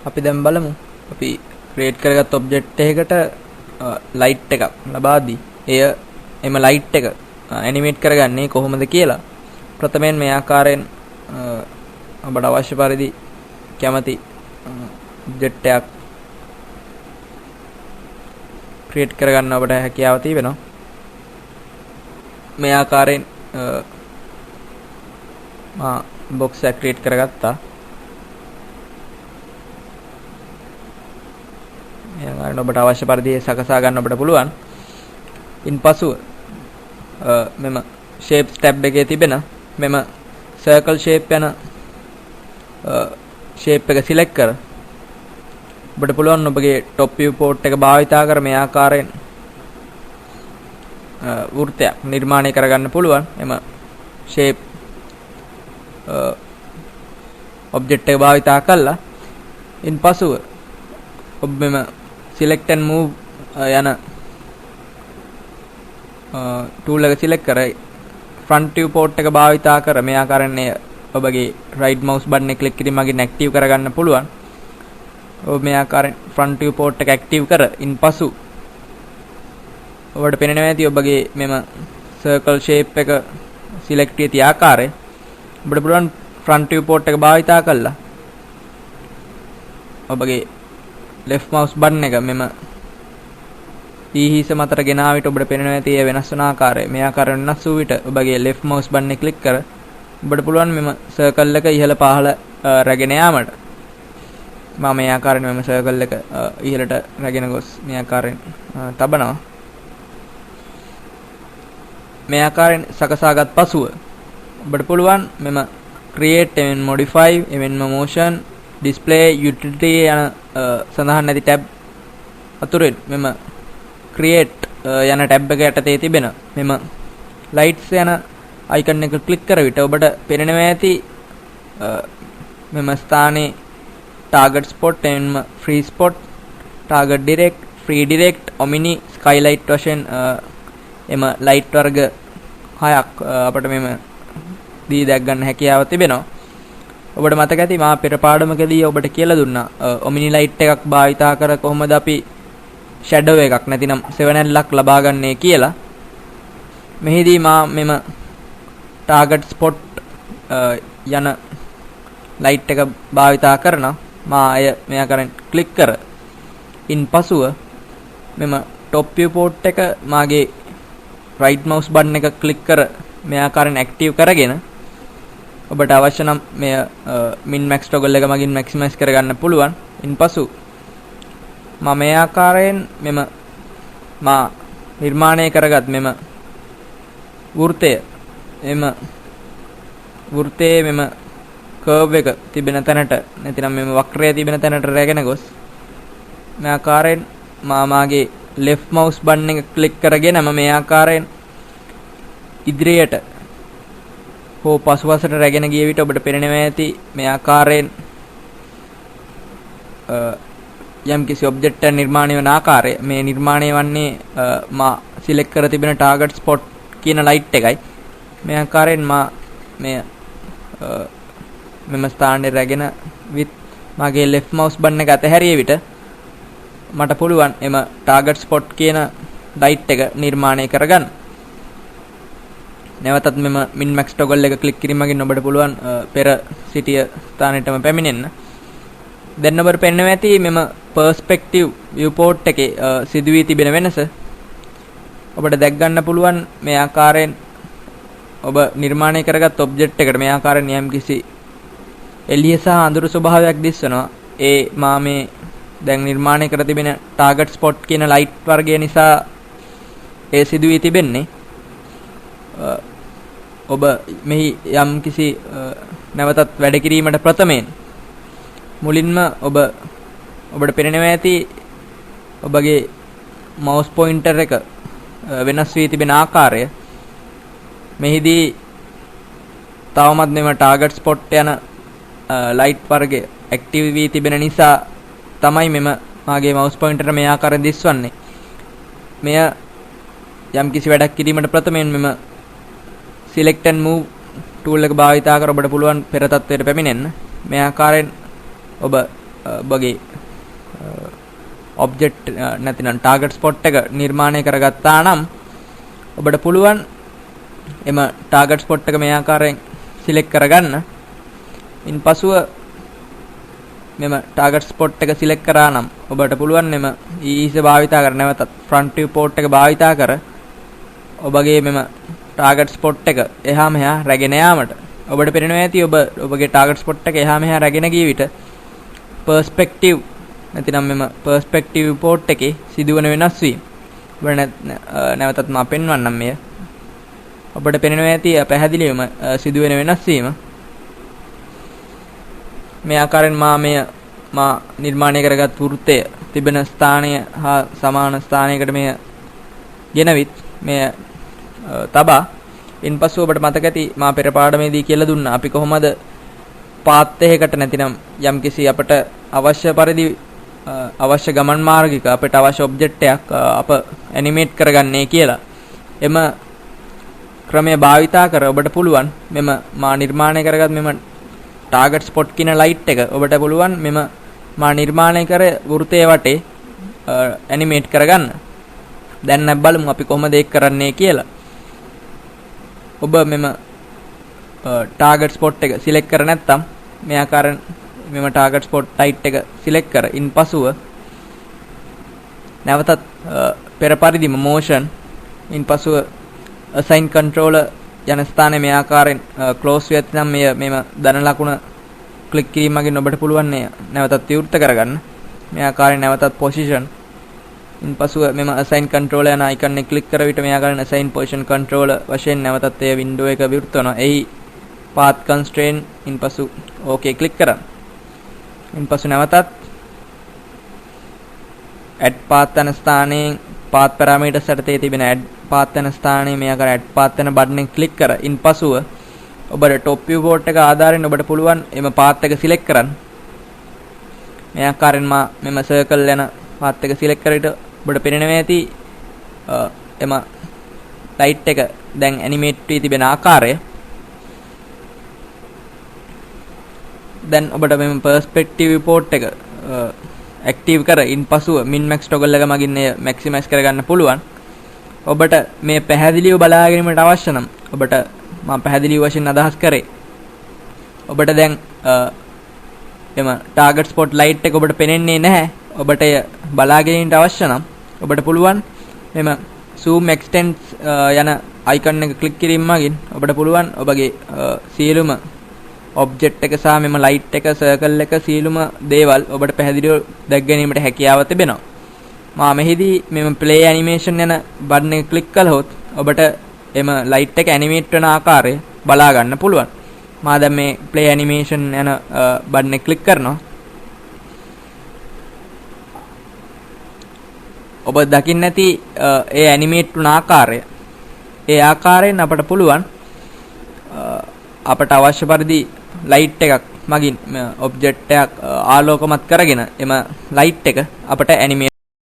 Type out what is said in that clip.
අපි දැන් බලමු අපි ක්‍රියේට් කරගත් ඔබ්ජෙක්ට් එකකට ලයිට් එකක් ලබා දී එය එම ලයිට් එක ඇනිමේට් කරගන්නේ කොහොමද කියලා ප්‍රථමයෙන් මේ ආකාරයෙන් ඔබට අවශ්‍ය පරිදි කැමති ඔබ්ජෙක්ට් එකක් ක්‍රියේට් කරගන්න ඔබට හැකියාව තියෙනවා. මේ ආකාරයෙන් මා බොක්ස් එක ක්‍රියේට් කරගත්තා. මේ ආකාරයෙන් ඔබට අවශ්‍ය පරිදි සකසා ගන්න ඔබට පුළුවන්. ඉන්පසු මෙම shapes tab එකේ තිබෙන මෙම circle shape යන shape එක select කර ඔබට පුළුවන් ඔබගේ top view port එක භාවිතා කර මේ ආකාරයෙන් වෘත්තයක් නිර්මාණය කරගන්න පුළුවන්. එම shape object එක භාවිතා කළා. ඉන්පසු ඔබ මෙම select and move යන tool එක select කර front view port එක භාවිතා කර මේ ආකාරයෙන් ඔබගේ right mouse button එක click කිරීම මගින් active කරගන්න පුළුවන්. ඔබ මේ ආකාරයෙන් front view port එක active කර ඉන්පසු ඔබට පෙනෙනවා ඇති ඔබගේ මෙම circle shape එක select වෙති ආකාරය ඔබට පුළුවන් front view port එක භාවිතා කළා ඔබගේ left mouse button එක මෙම ඊහිස මතට ගෙනා විට ඔබට පෙනෙනවා ඇති ඒ වෙනස් වන ආකාරය. මේ ආකාරයෙන් වෙනස් වූ විට ඔබගේ left mouse button එක click කර ඔබට පුළුවන් මෙම circle එක ඉහළ පහළ රැගෙන යාමට. මම මේ ආකාරයෙන් මෙම circle එක ඉහළට රැගෙන ගොස් මේ ආකාරයෙන් තබනවා. මේ ආකාරයෙන් සකසාගත් පසුව ඔබට පුළුවන් මෙම create event modify event motion display utility යන සඳහන් නැති tab අතුරෙන් මෙම create යන tab එක යටතේ තිබෙන මෙම lights යන icon එක click කර විට ඔබට පෙනෙනවා ඇති මෙම ස්ථානයේ target spot එන්ම free spot target direct free direct omni skylight වශයෙන් එම light වර්ග 6ක් අපිට මෙම දී දැක් ගන්න හැකියාව තිබෙනවා. ඔබට මතක ඇති මා පෙර පාඩමකදී ඔබට කියලා දුන්නා omni light එකක් භාවිතා කර කොහොමද අපි shadow එකක් නැතිනම් සෙවණැල්ලක් ලබා ගන්නේ කියලා. මෙහිදී මා මෙම target spot යන light එක භාවිතා කරනවා. මා අය මේ ආකාරයෙන් click කර ඉන්පසුව මෙම top view port එක මාගේ right mouse button එක click කර මේ ආකාරයෙන් active කරගෙන ඔබට අවශ්‍ය නම් මේ min max toggle එක මගින් maximize කරගන්න පුළුවන්. ඉන්පසු මම මේ ආකාරයෙන් මෙම මා නිර්මාණය කරගත් මෙම වෘත්තය එම වෘත්තයේ මෙම curve එක තිබෙන තැනට නැතිනම් මෙම වක්‍රය තිබෙන තැනට රැගෙන ගොස් මේ ආකාරයෙන් මාගේ left mouse button එක click කරගෙන මම මේ ආකාරයෙන් ඉදිරියට හෝ පසුපසට රැගෙන ගිය විට ඔබට පෙනෙනවා ඇති මේ ආකාරයෙන් යම් කිසි ඔබ්ජෙක්ට් එකක් නිර්මාණය වන ආකාරය. මේ නිර්මාණය වන්නේ මා සිලෙක්ට් කර තිබෙන ටාගට් ස්පොට් කියන ලයිට් එකයි. මේ ආකාරයෙන් මා මෙම ස්ථානයේ රැගෙන with මාගේ left mouse button එක අතහැරිය විට මට පුළුවන් එම ටාගට් ස්පොට් කියන ලයිට් එක නිර්මාණය කරගන්න. නැවතත් මෙම min max toggle එක ක්ලික් කිරීමකින් ඔබට පුළුවන් පෙර සිටිය ස්ථානයටම පැමිණෙන්න. දැන් ඔබට පෙනෙනවා ඇති මෙම perspective viewport එකේ සිදුවී තිබෙන වෙනස. ඔබට දැක් ගන්න පුළුවන් මේ ආකාරයෙන් ඔබ නිර්මාණය කරගත් ඔබ්ජෙක්ට් එකට මේ ආකාරයෙන් යම් කිසි එළිය සහ අඳුරු ස්වභාවයක් දිස්වනවා. ඒ මා මේ දැන් නිර්මාණය කර තිබෙන ටාගට් ස්පොට් කියන ලයිට් වර්ගය නිසා ඒ සිදුවී තිබෙන්නේ. ඔබ මෙහි යම් කිසි නැවතත් වැඩ කිරීමට ප්‍රථමයෙන් මුලින්ම ඔබට පෙනෙනවා ඇති ඔබගේ mouse pointer එක වෙනස් වී තිබෙන ආකාරය. මෙහිදී තවමත් මෙම target spot යන light වර්ගය active වී තිබෙන නිසා තමයි මෙම මාගේ mouse pointer මේ ආකාරයෙන් දිස්වන්නේ. මෙය යම් කිසි වැඩක් කිරීමට ප්‍රථමයෙන් මෙම select and move tool එක භාවිතා කර ඔබට පුළුවන් පෙර තත්ත්වයට පැමිණෙන්න. මේ ආකාරයෙන් ඔබ ඔබගේ ඔබ්ජෙක්ට් නැතිනම් ටාගට් ස්පොට් එක නිර්මාණය කරගත්තා නම් ඔබට පුළුවන් එම ටාගට් ස්පොට් එක මේ ආකාරයෙන් සිලෙක්ට් කරගන්න. ඉන්පසුව මෙම ටාගට් ස්පොට් එක සිලෙක්ට් කරා නම් ඔබට පුළුවන් මෙම EEC භාවිතා කර නැවතත් ෆ්‍රන්ට් view port එක භාවිතා කර ඔබගේ මෙම ටාගට් ස්පොට් එක එහා මෙහා රැගෙන යාමට. ඔබට පේනවා ඇති ඔබගේ ටාගට් ස්පොට් එක එහා මෙහා රැගෙන ගිය විට පර්ස්පෙක්ටිව් නැතිනම් මෙම පර්ස්පෙක්ටිව් report එකේ සිදුවන වෙනස් වීම ඔබ නැවතත් මා පෙන්වන්නම්. මෙය ඔබට පේනවා ඇති පැහැදිලිවම සිදුවෙන වෙනස් වීම. මේ ආකාරයෙන් මා නිර්මාණය කරගත් වෘත්තය තිබෙන ස්ථානය හා සමාන ස්ථානයකට මෙය ගෙනවිත් මෙය තබා ඉන්පසු ඔබට මතක ඇති මා පෙර පාඩමේදී කියලා දුන්නා අපි කොහොමද පාත් එකකට නැතිනම් යම්කිසි අපට අවශ්‍ය පරිදි අවශ්‍ය ගමන් මාර්ගික අපට අවශ්‍ය ඔබ්ජෙක්ට් එකක් අප ඇනිමේට් කරගන්නේ කියලා. එම ක්‍රමය භාවිතා කර ඔබට පුළුවන් මෙම මා නිර්මාණය කරගත් මෙම ටාගට් ස්පොට් කියන ලයිට් එක ඔබට පුළුවන් මෙම මා නිර්මාණය කර වෘතයේ වටේ ඇනිමේට් කරගන්න. දැන් බලමු අපි කොහොමද ඒක කරන්නේ කියලා. ඔබ මෙම ටාගට් ස්පොට් එක සිලෙක්ට් කර නැත්නම් මේ ආකාරයෙන් මෙම ටාගට් ස්පොට් ලයිට් එක සිලෙක්ට් කර ඉන්පසුව නැවතත් පෙර පරිදිම motion ඉන්පසුව assign controller යන ස්ථානයේ මේ ආකාරයෙන් ක්ලෝස් වෙත් නම් මෙම ධන ලකුණ ක්ලික් කිරීමකින් ඔබට පුළුවන් නැවතත් විවෘත කරගන්න. මේ ආකාරයෙන් නැවතත් position ඉන්පසුව මෙම assign controller යන icon එක ක්ලික් කර විට මේ ආකාරයෙන් assign position controller වශයෙන් නැවතත් ඒ window එක විවෘත වෙනවා. එහි path constraint ඉන්පසු okay ක්ලික් කරන්න. ඉන්පසු නැවතත් add path යන ස්ථානයෙන් path parameters යටතේ තිබෙන add path යන ස්ථානයේ මේ ආකාර add path යන බටන් එක ක්ලික් කර ඉන්පසුව ඔබට top view port එක ආධාරයෙන් ඔබට පුළුවන් එම path එක select කරන්න. මේ ආකාරයෙන් මෙම circle යන path එක select කර විට ඔබට පේනවා ඇති එම light එක දැන් animate වී තිබෙන ආකාරය. දැන් ඔබට මෙම perspective report එක active කර ඉන්පසුව min max toggle එක මගින් එය maximize කරගන්න පුළුවන්. ඔබට මේ පැහැදිලිව බලා ගැනීමට අවශ්‍ය නම් ඔබට මම පැහැදිලි වශයෙන් අදහස් කරේ ඔබට දැන් එම ටාගට් ස්පොට් ලයිට් එක ඔබට පේන්නේ නැහැ. ඔබට එය බලා ගැනීමට අවශ්‍ය නම් ඔබට පුළුවන් මෙම zoom extend යන icon එක ක්ලික් කිරීම මගින් ඔබට පුළුවන් ඔබගේ සියලුම ඔබ්ජෙක්ට් එක සහ මෙම ලයිට් එක සර්කල් එක සියලුම දේවල් ඔබට පැහැදිලිව දැක ගැනීමට හැකියාව තිබෙනවා. මා මෙහිදී මෙම play animation යන බටන් එක ක්ලික් කළහොත් ඔබට එම ලයිට් එක ඇනිමේට් වෙන ආකාරය බලා ගන්න පුළුවන්. මා දැන් මේ play animation යන බටන් එක ක්ලික් කරනවා. ඔබ දකින්න ඇති ඒ ඇනිමේට් වුණ ආකාරය. ඒ ආකාරයෙන් අපට පුළුවන් අපට අවශ්‍ය පරිදි ලයිට් එකක් මගින් ඔබ්ජෙක්ට් එකක් ආලෝකමත් කරගෙන එම ලයිට් එක අපට ඇනිමේට්